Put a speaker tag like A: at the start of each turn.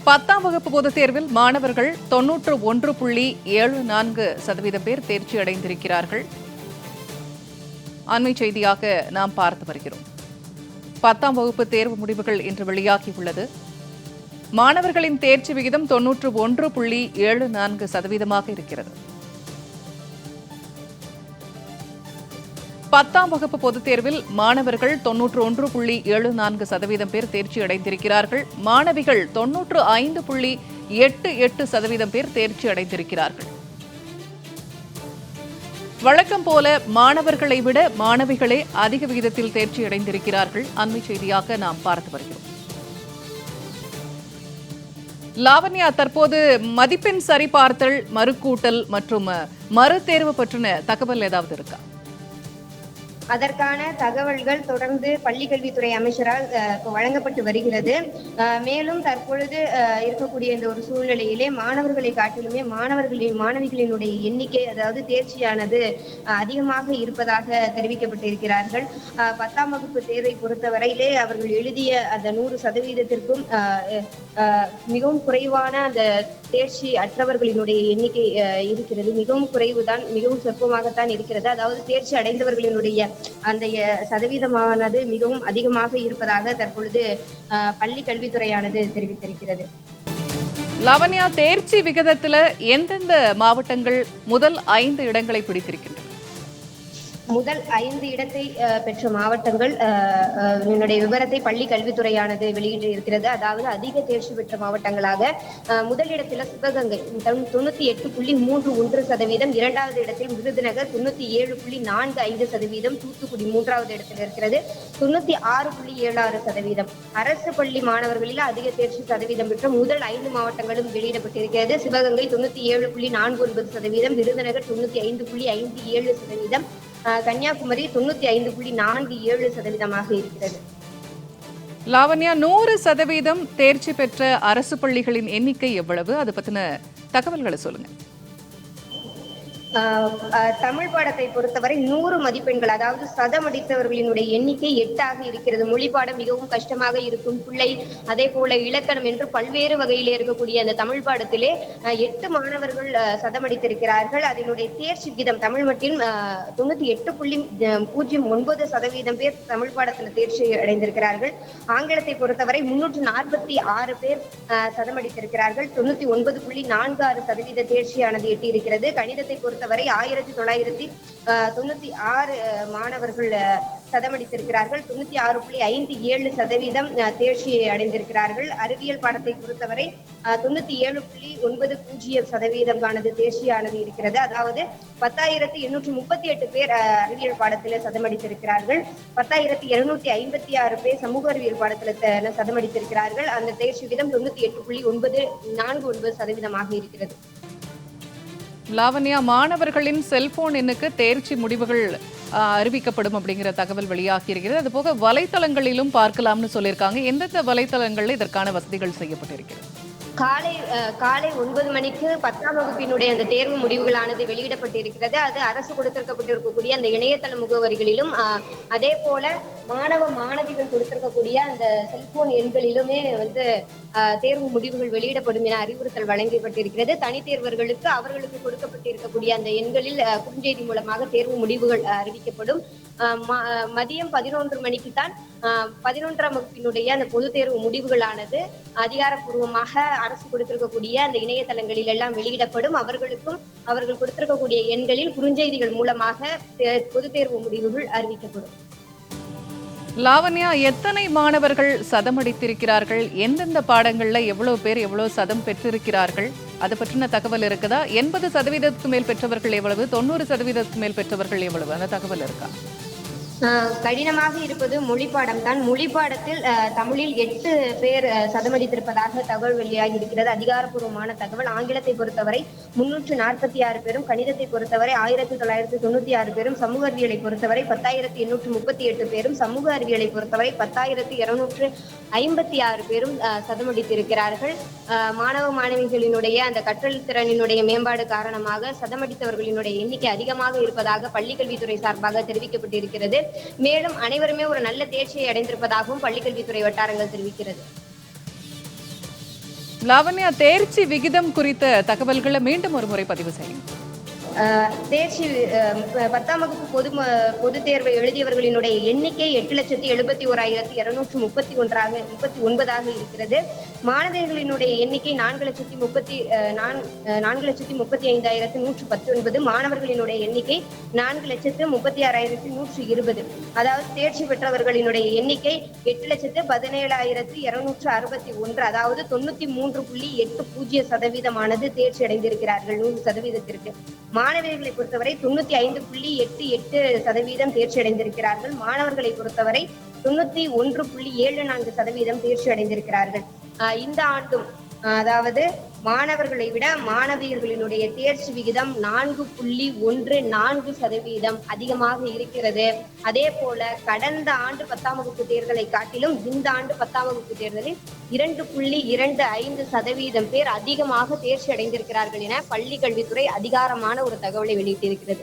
A: 10ஆம் வகுப்பு பொதுத் தேர்வில் மாணவர்கள் 91.74% பேர் தேர்ச்சி அடைந்திருக்கிறார்கள். அண்மை செய்தியாக நாம் பார்த்து வருகிறோம். 10ஆம் வகுப்பு தேர்வு முடிவுகள் இன்று வெளியாகியுள்ளது. மாணவர்களின் தேர்ச்சி விகிதம் 91.74% இருக்கிறது. 10ஆம் வகுப்பு பொதுத் தேர்வில் மாணவர்கள் 91.74% பேர் தேர்ச்சி அடைந்திருக்கிறார்கள். மாணவிகள் 95.88% பேர் தேர்ச்சி அடைந்திருக்கிறார்கள். வழக்கம் போல மாணவர்களை விட மாணவிகளே அதிக விகிதத்தில் தேர்ச்சி அடைந்திருக்கிறார்கள். அண்மை செய்தியாக நாம் பார்த்து வருகிறோம். லாவண்யா, தற்போது மதிப்பெண் சரிபார்த்தல், மறுகூட்டல் மற்றும் மறுதேர்வு பற்றின தகவல் ஏதாவது இருக்கா?
B: அதற்கான தகவல்கள் தொடர்ந்து பள்ளிக்கல்வித்துறை அமைச்சரால் வழங்கப்பட்டு வருகிறது. மேலும் தற்பொழுது இருக்கக்கூடிய இந்த ஒரு சூழ்நிலையிலே மாணவர்களை காட்டிலுமே மாணவிகளினுடைய எண்ணிக்கை, அதாவது தேர்ச்சியானது அதிகமாக இருப்பதாக தெரிவிக்கப்பட்டிருக்கிறார்கள். 10ஆம் வகுப்பு தேர்வை பொறுத்தவரையிலே அவர்கள் எழுதிய அந்த 100%த்திற்கும் மிகவும் குறைவான அந்த தேர்ச்சி அற்றவர்களினுடைய எண்ணிக்கை இருக்கிறது. மிகவும் குறைவுதான், மிகவும் சொற்பமாகத்தான் இருக்கிறது. அதாவது தேர்ச்சி அடைந்தவர்களினுடைய அந்த சதவீதமானது மிகவும் அதிகமாக இருப்பதாக தற்பொழுது பள்ளி கல்வித்துறையானது தெரிவித்திருக்கிறது.
A: லாவண்யா, தேர்ச்சி விகிதத்துல எந்தெந்த மாவட்டங்கள் முதல் 5 இடங்களை பிடித்திருக்கின்றன?
B: முதல் 5 இடத்தை பெற்ற மாவட்டங்கள் விவரத்தை பள்ளி கல்வித்துறையானது வெளியிட்டு இருக்கிறது. அதாவது அதிக தேர்ச்சி பெற்ற மாவட்டங்களாக முதலிடத்தில் சிவகங்கை 98.31%, இரண்டாவது இடத்தில் விருதுநகர் 97.45%, தூத்துக்குடி 3வது இடத்தில் இருக்கிறது 96.76%. அரசு பள்ளி மாணவர்களில் அதிக தேர்ச்சி சதவீதம் பெற்ற முதல் 5 மாவட்டங்களும் வெளியிடப்பட்டிருக்கிறது. சிவகங்கை 97.49%, விருதுநகர் 95.57%, கன்னியாகுமரி 95.47% இருக்கிறது.
A: லாவண்யா, 100% தேர்ச்சி பெற்ற அரசு பள்ளிகளின் எண்ணிக்கை எவ்வளவு? அது பத்தின தகவல்களை சொல்லுங்க.
B: தமிழ் பாடத்தை பொறுத்தவரை 100 மதிப்பெண்கள், அதாவது சதமடித்தவர்களினுடைய எண்ணிக்கை 8 இருக்கிறது. மொழி பாடம் மிகவும் கஷ்டமாக இருக்கும் பிள்ளை, அதே போல இலக்கணம் என்று பல்வேறு வகையிலே இருக்கக்கூடிய அந்த தமிழ் பாடத்திலே 8 மாணவர்கள் சதமடித்திருக்கிறார்கள். அதனுடைய தேர்ச்சி விகிதம் தமிழ் மட்டில் 98.09% பேர் தமிழ் பாடத்தில் தேர்ச்சி அடைந்திருக்கிறார்கள். ஆங்கிலத்தை பொறுத்தவரை 346 பேர் சதமடித்திருக்கிறார்கள். 99.46% தேர்ச்சியானது எட்டியிருக்கிறது. கணிதத்தை பொறுத்தவரை 1996 மாணவர்கள் சதமடித்திருக்கிறார்கள். 96.57% தேர்ச்சி அடைந்திருக்கிறார்கள். அறிவியல் பாடத்தை பொறுத்தவரை 97.90% தேர்ச்சியானது இருக்கிறது. அதாவது 10,838 பேர் அறிவியல் பாடத்தில் சதமடித்திருக்கிறார்கள். 10,256 பேர் சமூக அறிவியல் பாடத்தில் சதமடித்திருக்கிறார்கள். அந்த தேர்ச்சி விகிதம் 98.949% இருக்கிறது.
A: லாவண்யா, மாணவர்களின் செல்போன் எண்ணுக்கு தேர்ச்சி முடிவுகள் அறிவிக்கப்படும் அப்படிங்கிற தகவல் வெளியாகி இருக்கிறது. அதுபோக வலைத்தளங்களிலும் பார்க்கலாம்னு சொல்லியிருக்காங்க. எந்தெந்த வலைத்தளங்களில் இதற்கான வசதிகள் செய்யப்பட்டிருக்கிறது?
B: காலை 9 மணிக்கு 10ஆம் வகுப்பினுடைய அந்த தேர்வு முடிவுகளானது வெளியிடப்பட்டிருக்கிறது. அது அரசு கொடுத்திருக்கப்பட்டிருக்கக்கூடிய அந்த இணையதள முகவரிகளிலும், அதே போல மாணவிகள் கொடுத்திருக்கக்கூடிய அந்த செல்போன் எண்களிலுமே தேர்வு முடிவுகள் வெளியிடப்படும் என அறிவுறுத்தல் வழங்கப்பட்டிருக்கிறது. தனித்தேர்வர்களுக்கு அவர்களுக்கு கொடுக்கப்பட்டிருக்கக்கூடிய அந்த எண்களில் குறுஞ்செய்தி மூலமாக தேர்வு முடிவுகள் அறிவிக்கப்படும். மதியம் 11 மணிக்கு தான் 11ஆம் வகுப்பினுடைய அந்த பொதுத் தேர்வு முடிவுகளானது அதிகாரப்பூர்வமாக அரசு கொடுத்திருக்கக்கூடிய அந்த இணையதளங்களில் எல்லாம் வெளியிடப்படும். அவர்கள் கொடுத்திருக்கக்கூடிய எண்களில் குறுஞ்செய்திகள் மூலமாக பொதுத் தேர்வு முடிவுகள் அறிவிக்கப்படும்.
A: லாவண்யா, எத்தனை மாணவர்கள் சதமடித்திருக்கிறார்கள்? எந்தெந்த பாடங்கள்ல எவ்வளவு பேர் எவ்வளவு சதம் பெற்றிருக்கிறார்கள்? அது பற்றின தகவல் இருக்குதா? 80% மேல் பெற்றவர்கள் எவ்வளவு? 90% மேல் பெற்றவர்கள் எவ்வளவு? அந்த தகவல் இருக்கா?
B: கடினமாக இருப்பது மொழி பாடம் தான். மொழி பாடத்தில் தமிழில் 8 பேர் சதமடித்திருப்பதாக தகவல் வெளியாகி இருக்கிறது, அதிகாரப்பூர்வமான தகவல். ஆங்கிலத்தை பொறுத்தவரை 346 பேரும், கணிதத்தை பொறுத்தவரை 1996 பேரும், சமூக அறிவியலை பொறுத்தவரை 10,838 பேரும், சமூக அறிவியலை பொறுத்தவரை 10,256 பேரும் சதமடித்திருக்கிறார்கள். மாணவ மாணவிகளினுடைய அந்த கற்றல் திறனினுடைய மேம்பாடு காரணமாக சதமடித்தவர்களினுடைய எண்ணிக்கை அதிகமாக இருப்பதாக பள்ளிக்கல்வித்துறை சார்பாக தெரிவிக்கப்பட்டிருக்கிறது. மேலும் அனைவருமே ஒரு நல்ல தேர்ச்சியை அடைந்திருப்பதாகவும் பள்ளிக்கல்வித்துறை வட்டாரங்கள் தெரிவிக்கிறது.
A: லாவண்யா, தேர்ச்சி விகிதம் குறித்த தகவல்களை மீண்டும் ஒரு முறை பதிவு செய்யும்.
B: தேர்ச்சி 10ஆம் வகுப்பு பொதுத் தேர்வை எழுதியவர்களினுடைய எண்ணிக்கை 8,71,239ஆக இருக்கிறது. மாணவர்களினுடைய எண்ணிக்கை 4,35,119. மாணவர்களினுடைய எண்ணிக்கை 4,36,120. அதாவது தேர்ச்சி பெற்றவர்களினுடைய எண்ணிக்கை 8,17,261. அதாவது 93.80% தேர்ச்சி அடைந்திருக்கிறார்கள் 100%. மாணவர்களை பொறுத்தவரை 95.88% தேர்ச்சி அடைந்திருக்கிறார்கள். மாணவர்களை பொறுத்தவரை 91.74% தேர்ச்சி அடைந்திருக்கிறார்கள். இந்த ஆண்டும் அதாவது மாணவர்களை விட மாணவியர்களினுடைய தேர்ச்சி விகிதம் 4.14% அதிகமாக இருக்கிறது. அதே போல கடந்த ஆண்டு 10ஆம் வகுப்பு தேர்தலை காட்டிலும் இந்த ஆண்டு 10ஆம் வகுப்பு தேர்தலில் 2.25% பேர் அதிகமாக தேர்ச்சி அடைந்திருக்கிறார்கள் என பள்ளி கல்வித்துறை அதிகாரமான ஒரு தகவலை வெளியிட்டிருக்கிறது.